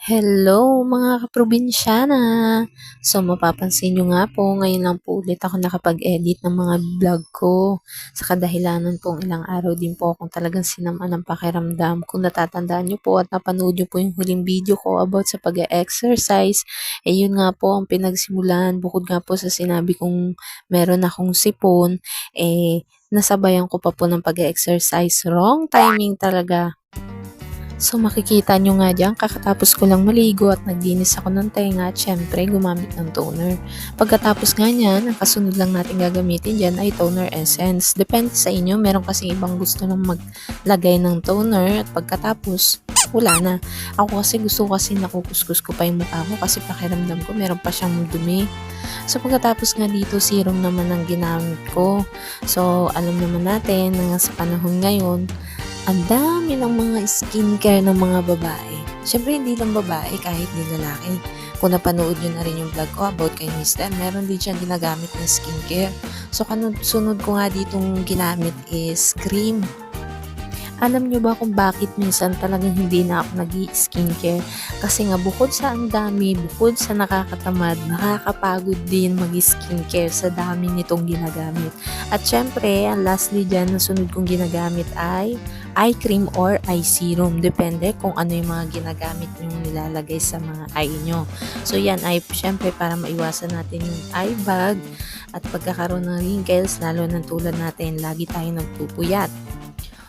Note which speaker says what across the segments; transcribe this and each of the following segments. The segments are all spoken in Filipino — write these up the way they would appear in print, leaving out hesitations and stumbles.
Speaker 1: Hello mga kaprobinsyana! So mapapansin nyo nga po, ngayon lang po ulit ako nakapag-edit ng mga vlog ko. Sa kadahilanan pong ilang araw din po akong talagang sinama ng pakiramdam. Kung natatandaan nyo po at napanood nyo po yung huling video ko about sa pag-exercise, yun nga po ang pinagsimulan. Bukod nga po sa sinabi kong meron akong sipon, nasabayan ko pa po ng pag-exercise. Wrong timing talaga. So makikita nyo nga dyan, kakatapos ko lang maligo at naglinis ako ng tenga at syempre gumamit ng toner. Pagkatapos nga nyan, ang kasunod lang natin gagamitin dyan ay toner essence. Depende sa inyo, meron kasi ibang gusto nang maglagay ng toner at pagkatapos, wala na. Ako kasi gusto nakukuskus ko pa yung mukha ko kasi pakiramdam ko meron pa siyang dumi. So pagkatapos nga dito, serum naman ang ginamit ko. So alam naman natin na sa panahon ngayon, ang dami ng mga skincare ng mga babae. Siyempre, hindi lang babae, kahit din lalaki. Kung napanood nyo na rin yung vlog ko about kay Mr. Meron din siyang ginagamit na skincare. So, sunod ko nga ditong ginamit is cream. Alam nyo ba kung bakit minsan talagang hindi na ako nag-skincare? Kasi nga bukod sa ang dami, bukod sa nakakatamad, nakakapagod din mag-skincare sa dami nitong ginagamit. At syempre, ang lastly dyan na sunod kong ginagamit ay eye cream or eye serum. Depende kung ano yung mga ginagamit nyo nilalagay sa mga eye nyo. So yan ay syempre para maiwasan natin yung eye bag at pagkakaroon ng wrinkles, lalo ng tulad natin, lagi tayong nagpupuyat.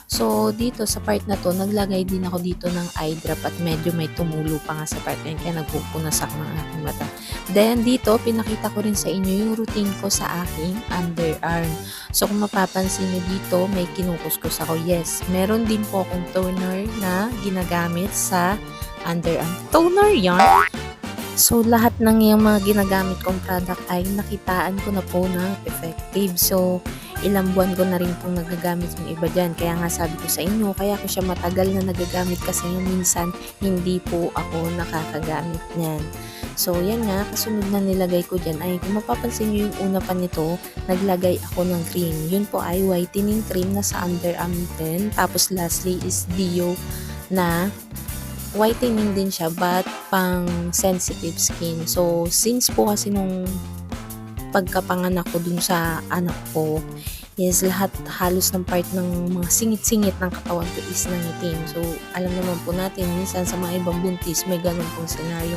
Speaker 1: So, dito sa part na to, naglagay din ako dito ng eye drop at medyo may tumulo pa nga sa part na yun, kaya nagpupunas ako ng aking mata. Then, dito, pinakita ko rin sa inyo yung routine ko sa aking underarm. So, kung mapapansin nyo dito, may kinukuskus ako. Yes, meron din po akong toner na ginagamit sa underarm. Toner yan! So, lahat ng yung mga ginagamit kong product ay nakitaan ko na po na effective. So, ilang buwan ko na rin pong nagagamit yung iba dyan. Kaya nga sabi ko sa inyo, kaya ko siya matagal na nagagamit kasi minsan hindi po ako nakakagamit niyan. So, yan nga, kasunod na nilagay ko dyan ay kung mapapansin nyo yung una pa nito, naglagay ako ng cream. Yun po ay whitening cream na sa underarm din. Tapos lastly is Dio na whitening din siya but pang sensitive skin. So, since po kasi nung pagkapanganak ko dun sa anak ko, is lahat halos ng part ng mga singit-singit ng katawan ko is nangitim. So, alam naman po natin, minsan sa mga ibang buntis, may ganun pong senaryo.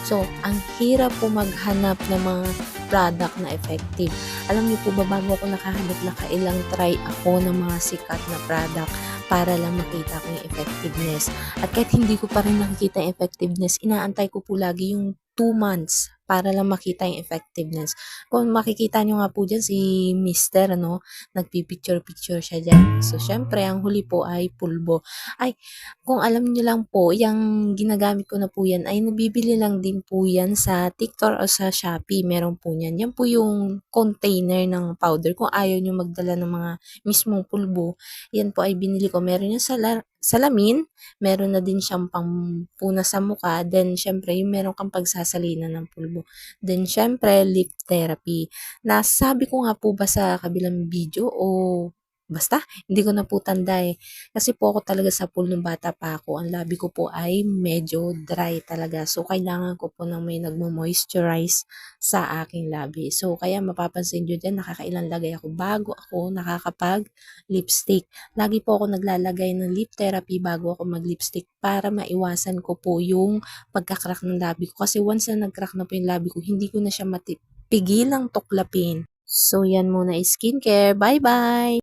Speaker 1: So, ang hirap po maghanap ng mga product na effective. Alam niyo po ba, bago ako nakahanap, nakailang try ako ng mga sikat na product para lang makita ko yung effectiveness. At kahit hindi ko pa rin nakikita yung effectiveness, inaantay ko po lagi yung 2 months para lang makita yung effectiveness. Kung makikita nyo nga po dyan si Mr. Nagpipicture-picture siya dyan. So, syempre, ang huli po ay pulbo. Ay, kung alam nyo lang po, yung ginagamit ko na po yan, ay nabibili lang din po yan sa TikTok o sa Shopee. Meron po yan. Yan po yung container ng powder. Kung ayaw nyo magdala ng mga mismong pulbo, yan po ay binili ko. Meron yung salamin, meron na din siyang pampunas sa mukha, then syempre yung meron kang pagsasalina ng pulbo. Then syempre lip therapy. Nasabi ko nga po ba sa kabilang video o basta, hindi ko na po tanda eh. Kasi po ako talaga sa pool nung bata pa ako, ang labi ko po ay medyo dry talaga. So, kailangan ko po ng may nagmo-moisturize sa aking labi. So, kaya mapapansin nyo dyan, nakakailang lagay ako bago ako nakakapag-lipstick. Lagi po ako naglalagay ng lip therapy bago ako mag-lipstick para maiwasan ko po yung pagkakrak ng labi ko. Kasi once na nag-crack na po yung labi ko, hindi ko na siya pigilang tuklapin. So, yan muna is skincare. Bye-bye!